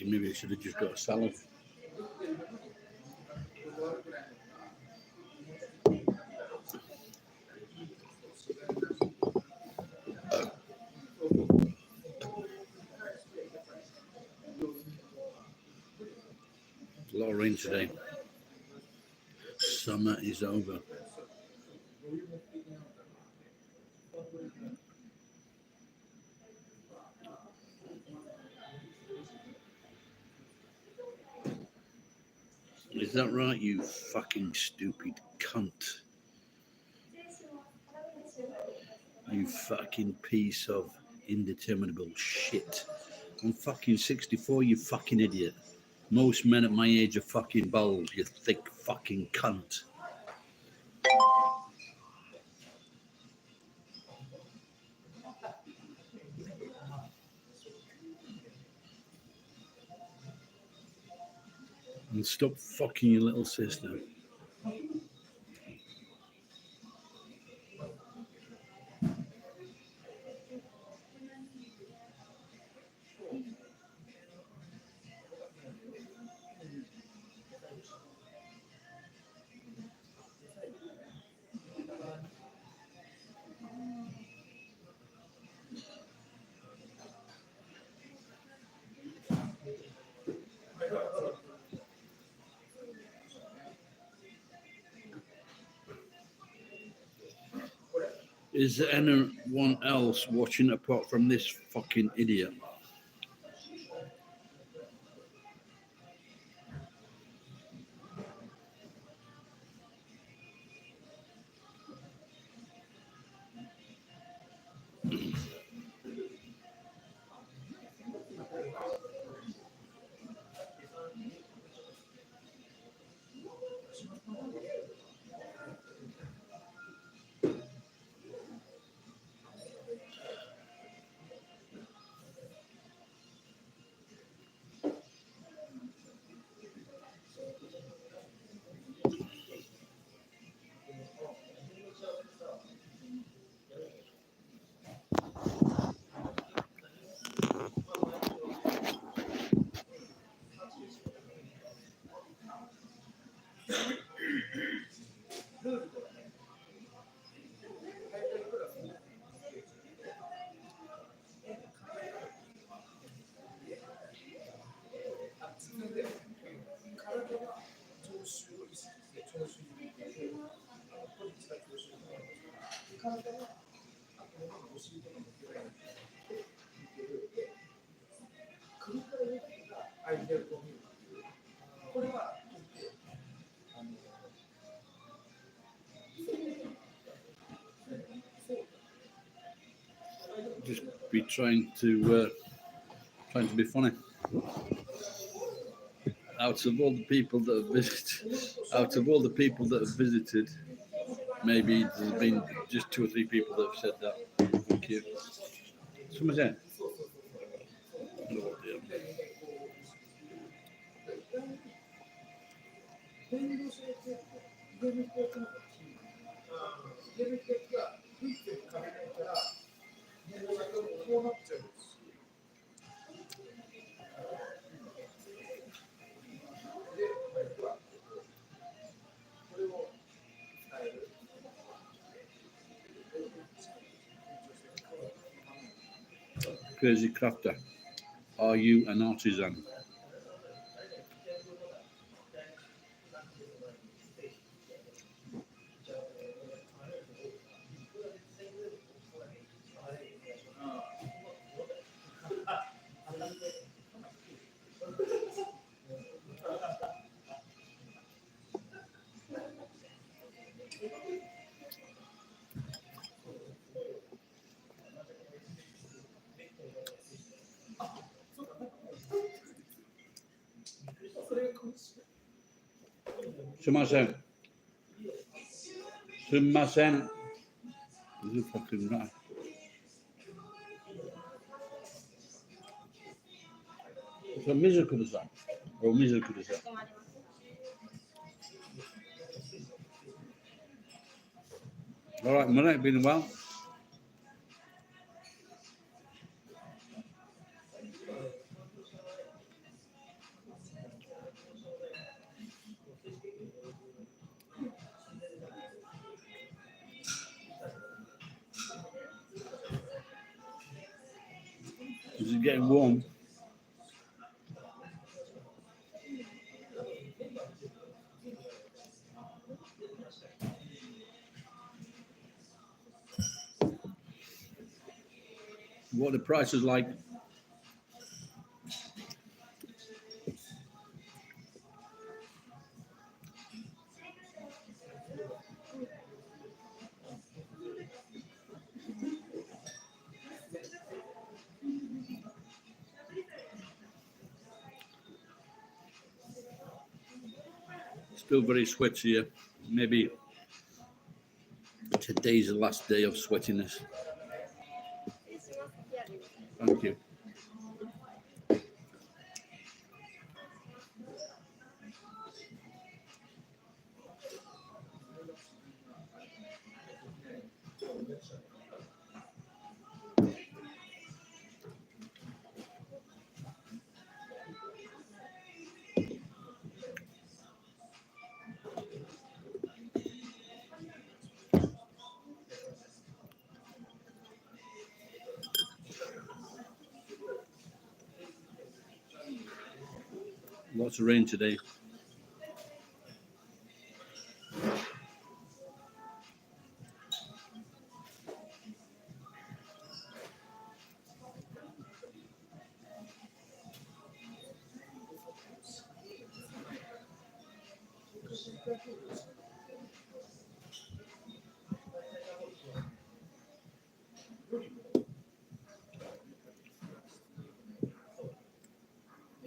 thinking maybe I should have just got a salad. A lot of rain today. Summer is over. Is that right, you fucking stupid cunt? You fucking piece of indeterminable shit. I'm fucking 64, you fucking idiot. Most men at my age are fucking bald, you thick fucking cunt. And stop fucking your little sister. Is there anyone else watching apart from this fucking idiot? Just be trying to be funny. Out of all the people that have visited, maybe there's been just 2 or 3 people that have said that. Thank you. Someone's in. Oh dear. Crazy crafter, are you an artisan? Sumasen. Is it fucking right? So水ください。お水ください。All right, Money, been a while. It's getting warm. What the price is like? Still very sweaty here. Maybe today's the last day of sweatiness. Thank you. Lots of rain today.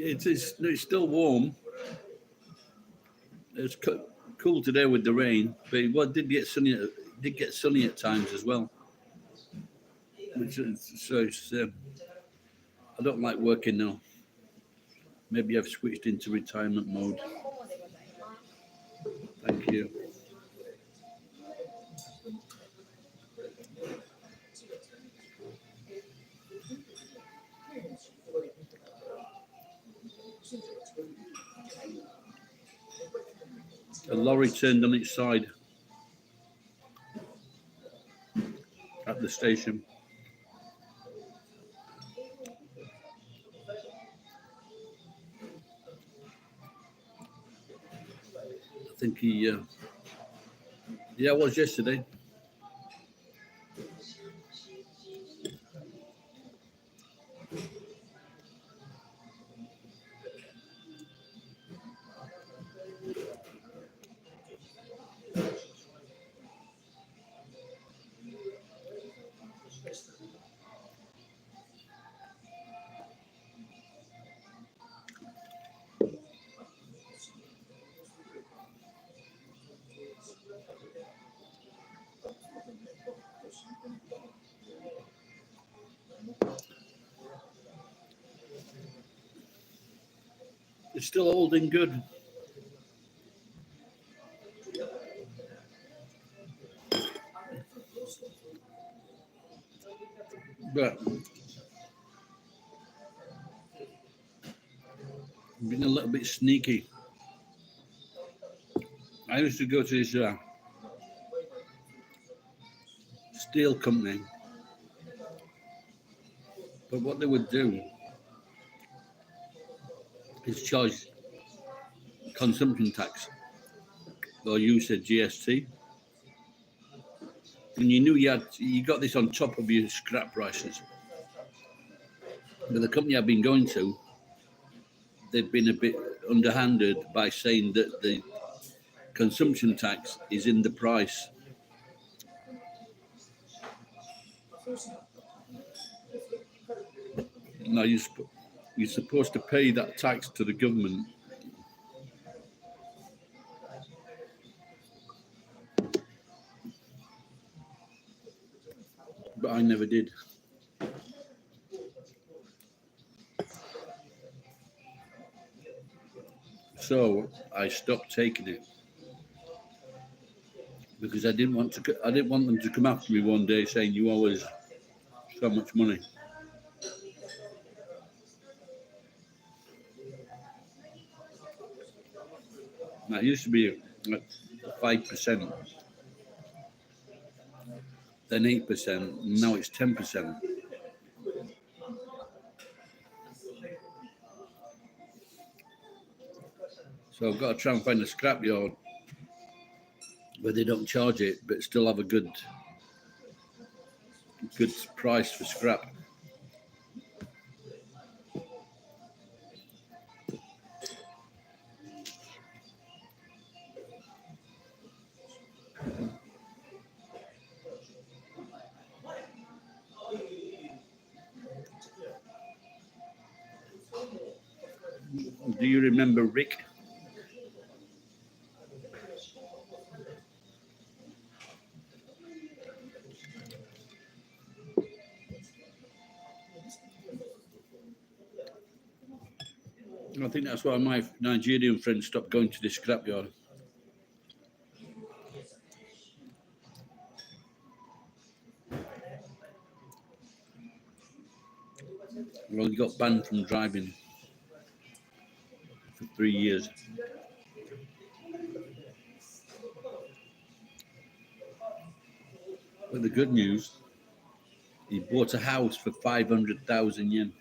It's still warm. It's cool today with the rain, but it did get sunny. Did get sunny at times as well. I don't like working now. Maybe I've switched into retirement mode. Thank you. A lorry turned on its side at the station. I think he, yeah, it was yesterday. It's still holding good. But being a little bit sneaky. I used to go to this steel company, but what they would do is charge consumption tax, or you said GST, and you knew you got this on top of your scrap prices. But the company I've been going to, they've been a bit underhanded by saying that the consumption tax is in the price. Now you're supposed to pay that tax to the government. But I never did. So I stopped taking it because I didn't want them to come after me one day saying you owe us so much money. Now, it used to be like 5%, then 8%, now it's 10%. So I've got to try and find a scrapyard where they don't charge it, but still have a good price for scrap. Do you remember Rick? I think that's why my Nigerian friends stopped going to the scrapyard. Well, he got banned from driving for 3 years. But the good news, he bought a house for 500,000 yen.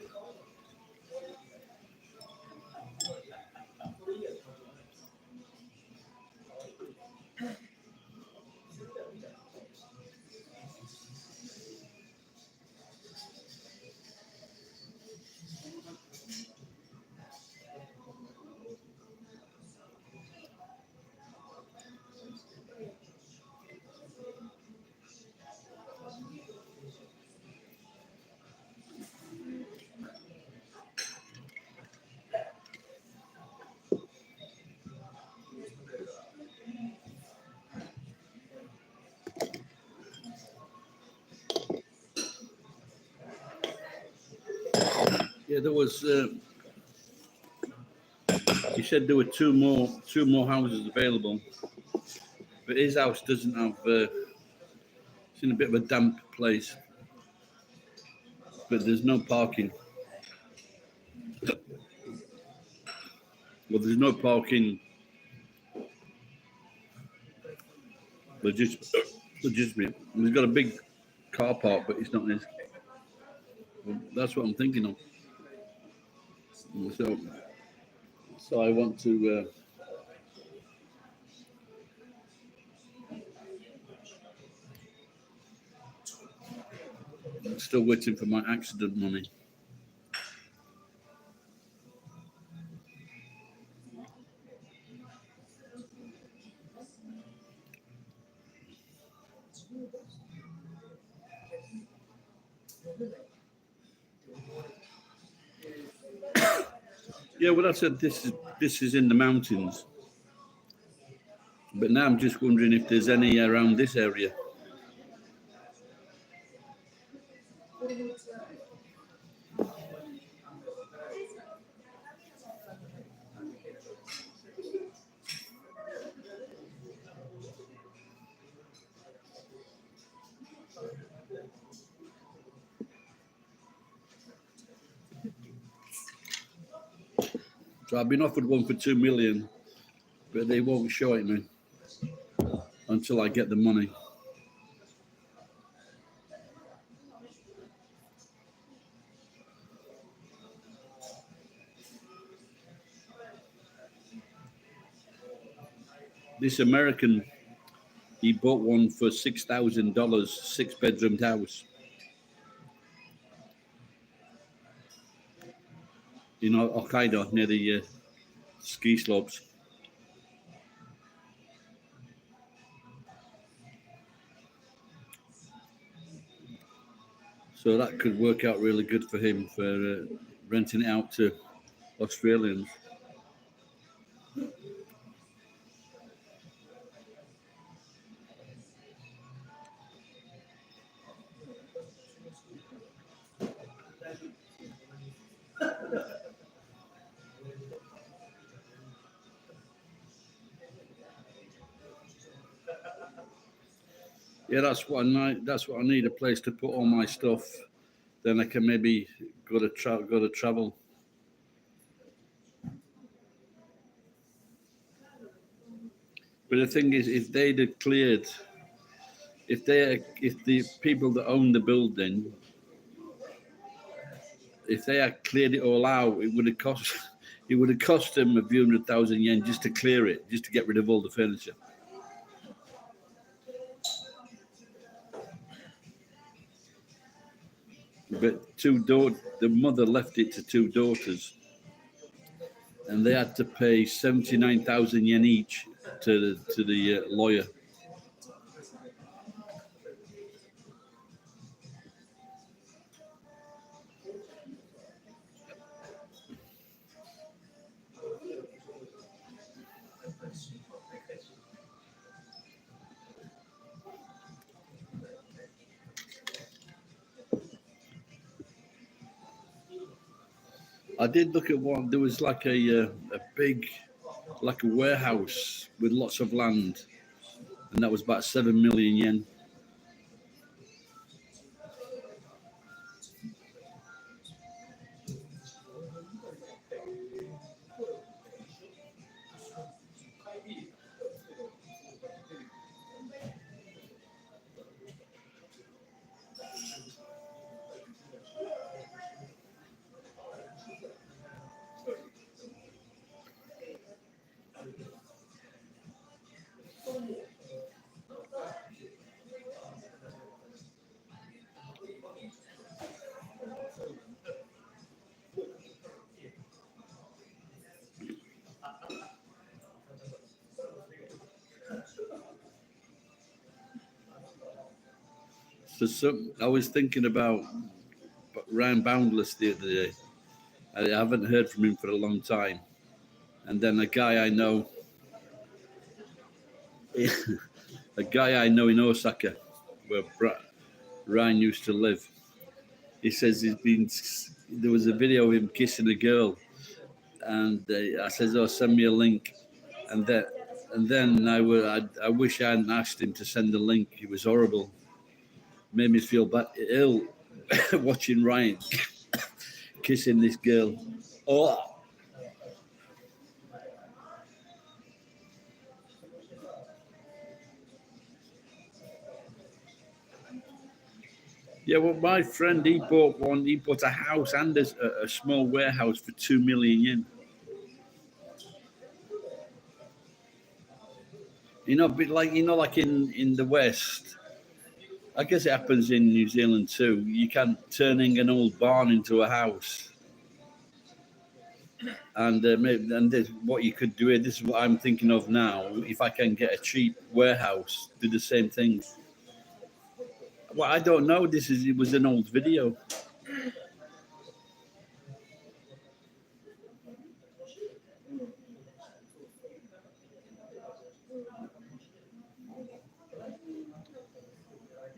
Yeah, there was. He said there were two more houses available, but his house doesn't have. It's in a bit of a damp place, but there's no parking. Well, there's no parking. Legitimate. He's got a big car park, but it's not his. Well, that's what I'm thinking of. So I want to. I'm still waiting for my accident money. Yeah, well, I said this is in the mountains, but now I'm just wondering if there's any around this area. So I've been offered one for 2 million, but they won't show it me until I get the money. This American, he bought one for $6,000, 6-bedroomed house. In Hokkaido, near the ski slopes. So that could work out really good for him for renting it out to Australians. Yeah, that's what I need, a place to put all my stuff. Then I can maybe go to travel. But the thing is, if they'd have cleared, if the people that own the building, if they had cleared it all out, it would have cost It would have cost him a few 100,000 yen just to clear it, just to get rid of all the furniture. But the mother left it to two daughters, and they had to pay 79,000 yen each to the lawyer. I did look at one. There was like a big, like a warehouse with lots of land, and that was about 7 million yen. So I was thinking about Ryan Boundless the other day. I haven't heard from him for a long time. And then a guy I know, a guy I know in Osaka, where Ryan used to live. He says he's been. There was a video of him kissing a girl, and I says, "Oh, send me a link." And then, I wish I hadn't asked him to send the link. It was horrible. Made me feel ill watching Ryan kissing this girl. Oh, yeah. Well, my friend, he bought one. He bought a house and a small warehouse for 2 million yen. But like in the West, I guess it happens in New Zealand too. You can turning an old barn into a house, and this, what you could do here. This is what I'm thinking of now. If I can get a cheap warehouse, do the same thing. Well, I don't know. It was an old video.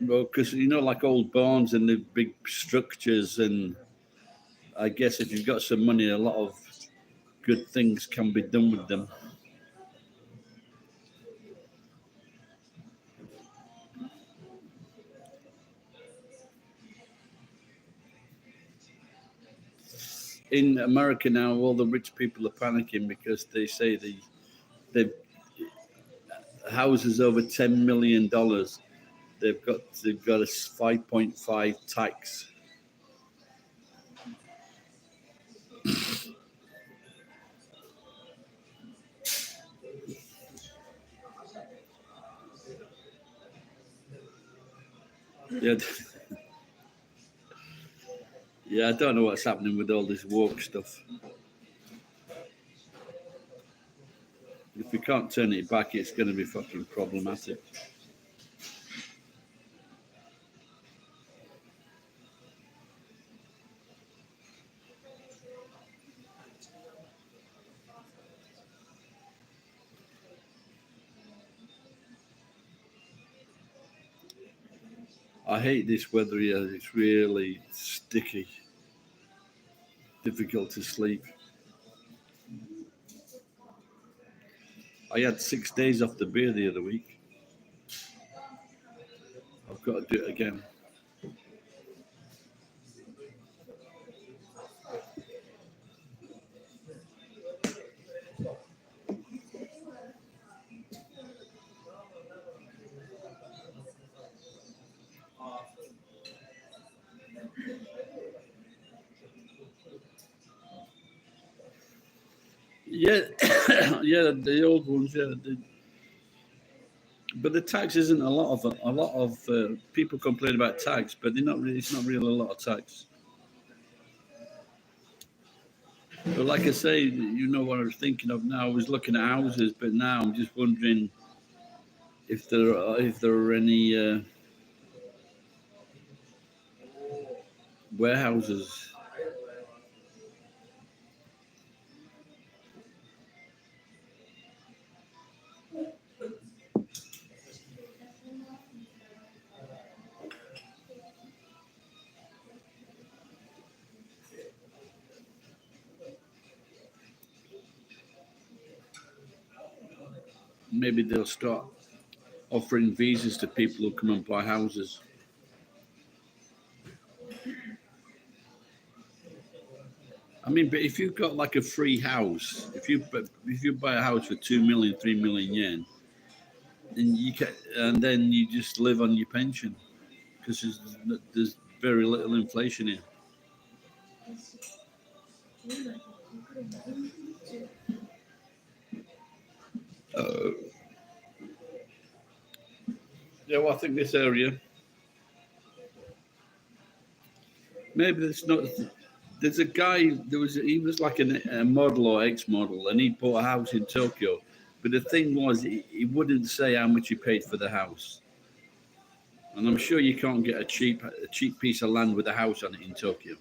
Well, because like old barns and the big structures, and I guess if you've got some money, a lot of good things can be done with them. In America now, all the rich people are panicking because they say the houses over $10 million, they've got a 5.5 tax. Yeah, yeah. I don't know what's happening with all this woke stuff. If we can't turn it back, it's going to be fucking problematic. I hate this weather here. It's really sticky, difficult to sleep. I had 6 days off the beer the other week. I've got to do it again. Yeah, yeah, the old ones. Yeah, but the tax isn't a lot of people complain about tax, but they're not really. It's not really a lot of tax. But like I say, you know what I was thinking of now. I was looking at houses, but now I'm just wondering if there are any warehouses. Maybe they'll start offering visas to people who come and buy houses. I mean, but if you've got like a free house, if you buy a house for 2 million, 3 million yen, then you can, and then you just live on your pension because there's very little inflation here. Uh, yeah, well, I think this area maybe it's not. There's a guy. He was like a model or ex-model, and he bought a house in Tokyo. But the thing was, he wouldn't say how much he paid for the house. And I'm sure you can't get a cheap piece of land with a house on it in Tokyo.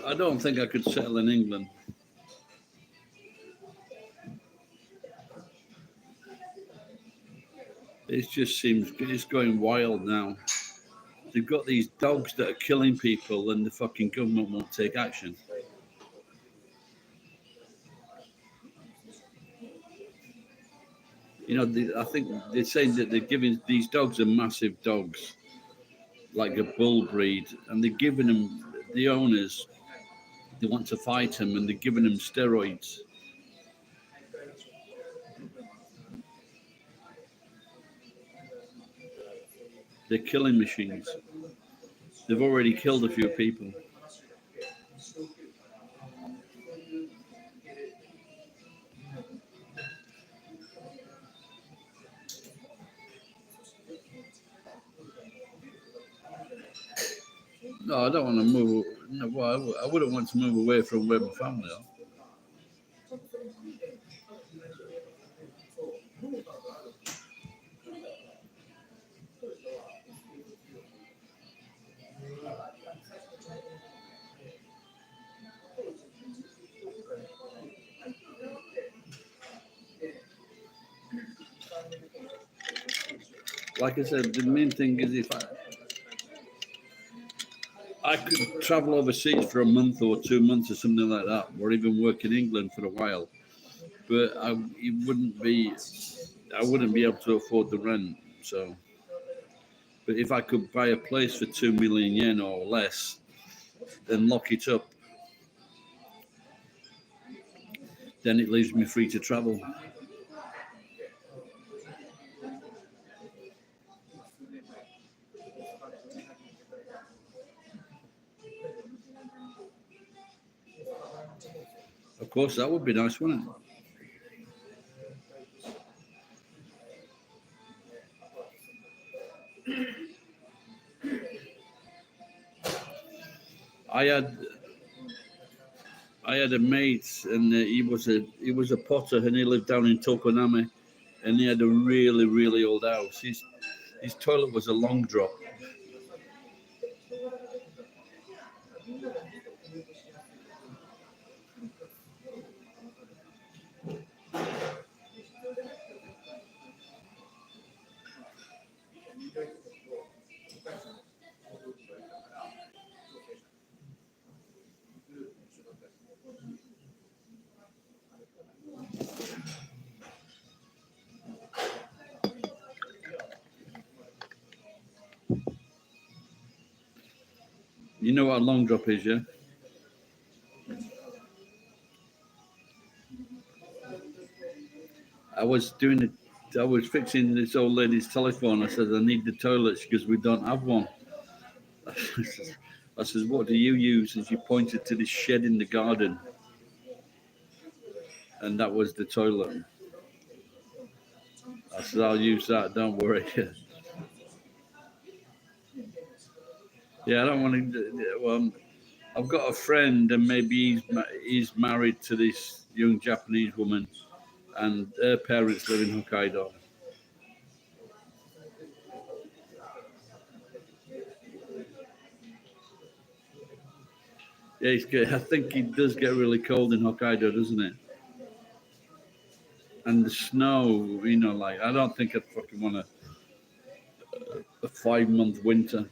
I don't think I could settle in England. It just seems it's going wild now. They've got these dogs that are killing people, and the fucking government won't take action. I think they're saying that they're giving these dogs are massive dogs, like a bull breed, and they're giving them the owners. They want to fight them, and they're giving them steroids. They're killing machines. They've already killed a few people. No, I don't want to move. No, well, I wouldn't want to move away from where my family are. Like I said, the main thing is if I could travel overseas for a month or 2 months or something like that, or even work in England for a while, but I wouldn't be able to afford the rent. So, but if I could buy a place for 2 million yen or less, then lock it up, then it leaves me free to travel. Of course, that would be nice, wouldn't it? I had I had a mate, and he was a potter, and he lived down in Tokoname, and he had a really really old house. His toilet was a long drop. You know what a long drop is, yeah? I was doing it. I was fixing this old lady's telephone. I said, I need the toilets because we don't have one. I says, what do you use? And she pointed to this shed in the garden. And that was the toilet. I said, I'll use that, don't worry. Yeah, I don't want to. Well, I've got a friend, and maybe he's married to this young Japanese woman, and her parents live in Hokkaido. Yeah, I think it does get really cold in Hokkaido, doesn't it? And the snow, like I don't think I'd fucking want a 5 month winter.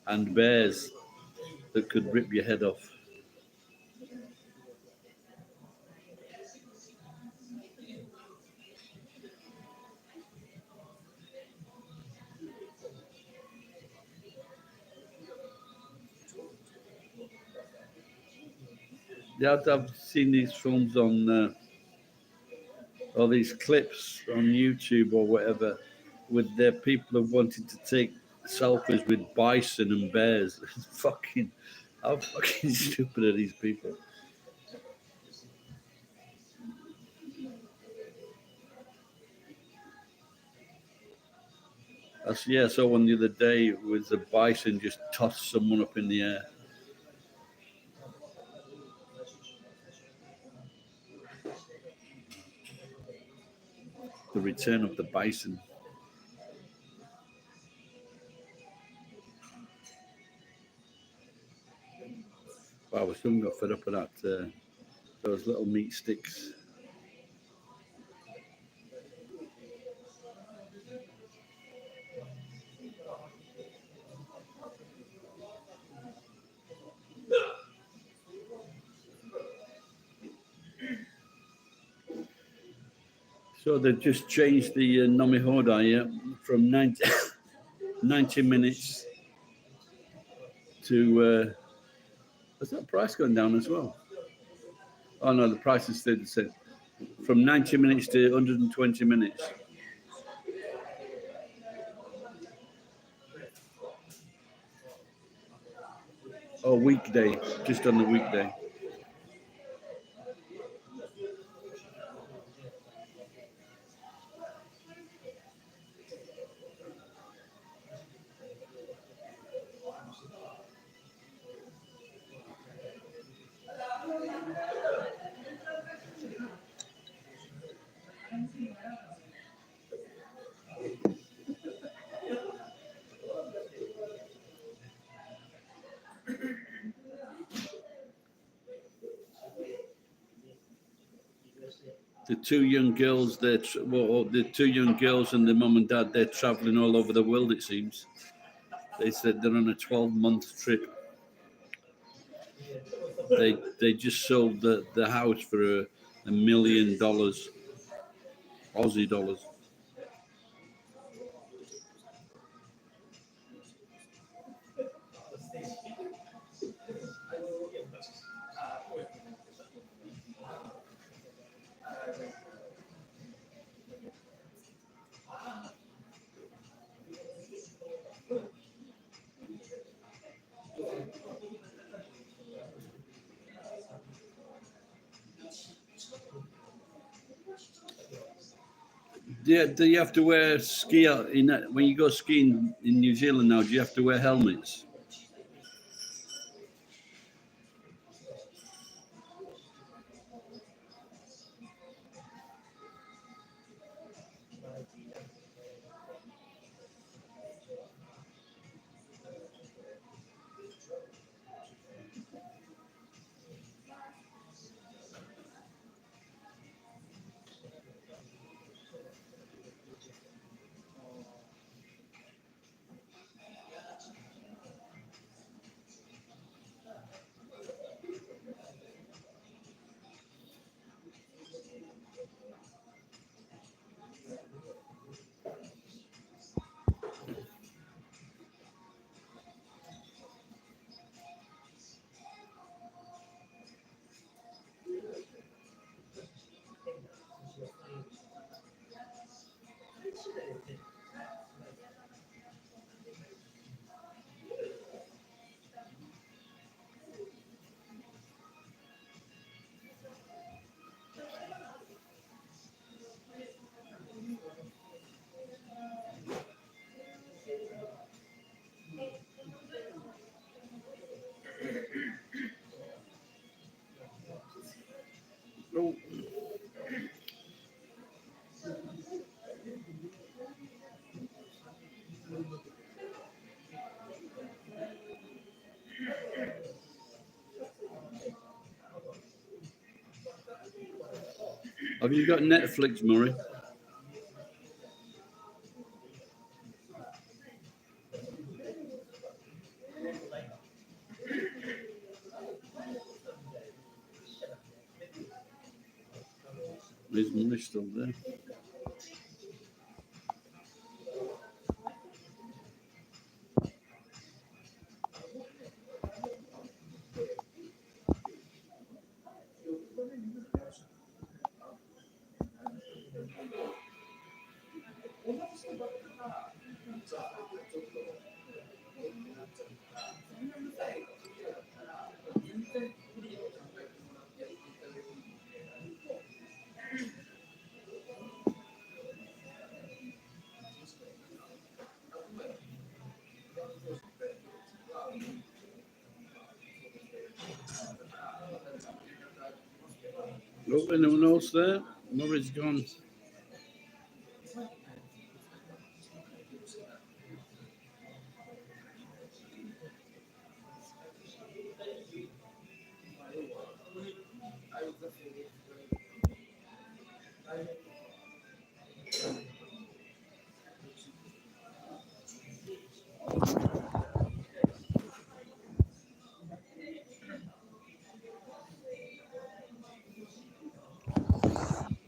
And bears that could rip your head off. Yeah, I've seen these films on, or these clips on YouTube or whatever, with their people who wanted to take selfies with bison and bears. Fucking, how fucking stupid are these people? I saw one the other day with the bison just tossed someone up in the air. The return of the bison. Wow, I still got fed up with that. Those little meat sticks. So they've just changed the Nomihoda, yeah, from 90 minutes to. Has that price gone down as well? Oh no, the price is stayed the same. From 90 minutes to 120 minutes. Oh, weekday, just on the weekday. The two young girls, the two young girls and the mum and dad, they're traveling all over the world. It seems. They said they're on a 12-month trip. They just sold the house for $1 million, Aussie dollars. Do you have to wear when you go skiing in New Zealand now? Do you have to wear helmets? Oh, have you got Netflix, Murray? Is Murray still there? Oh, anyone else there? Murray's gone.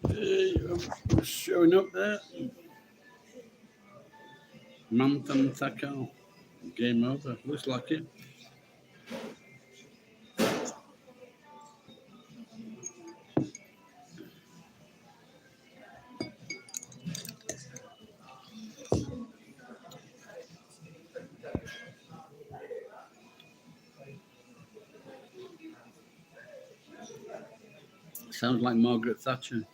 Hey, who's showing up there? Manthan Thakal. Game over. Looks like it. Sounds like Margaret Thatcher.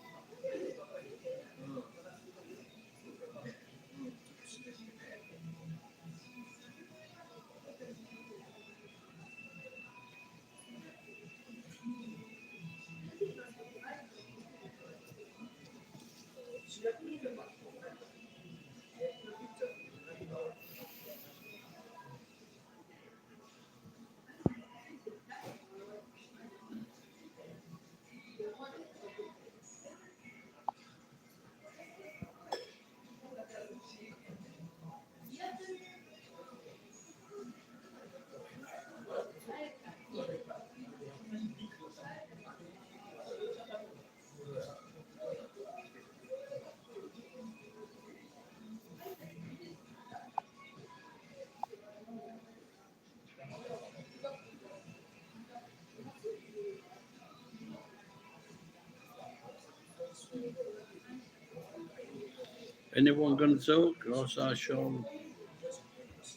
Anyone going to talk? Or I shall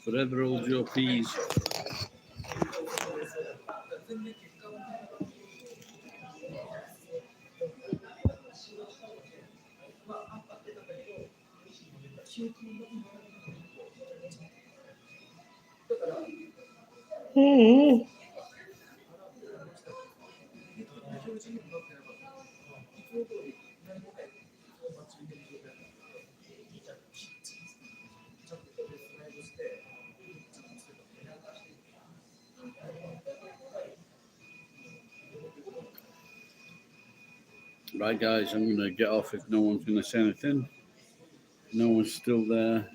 forever hold your peas. Right, guys, I'm going to get off if no one's going to say anything. No one's still there.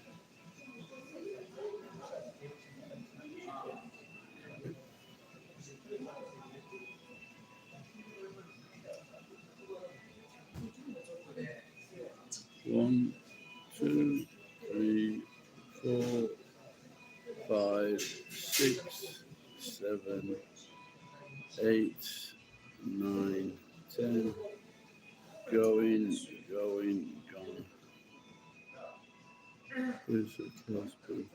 One, two, three, 4, 5, 6, 7, 8, 9, 10. Going, gone. Where's the class boo?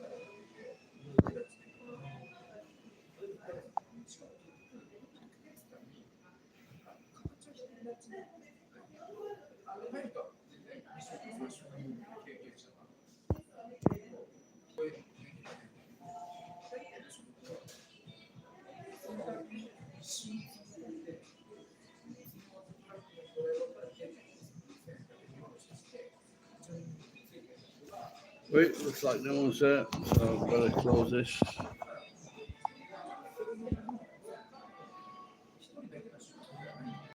Wait, looks like no one's there, so I've got to close this.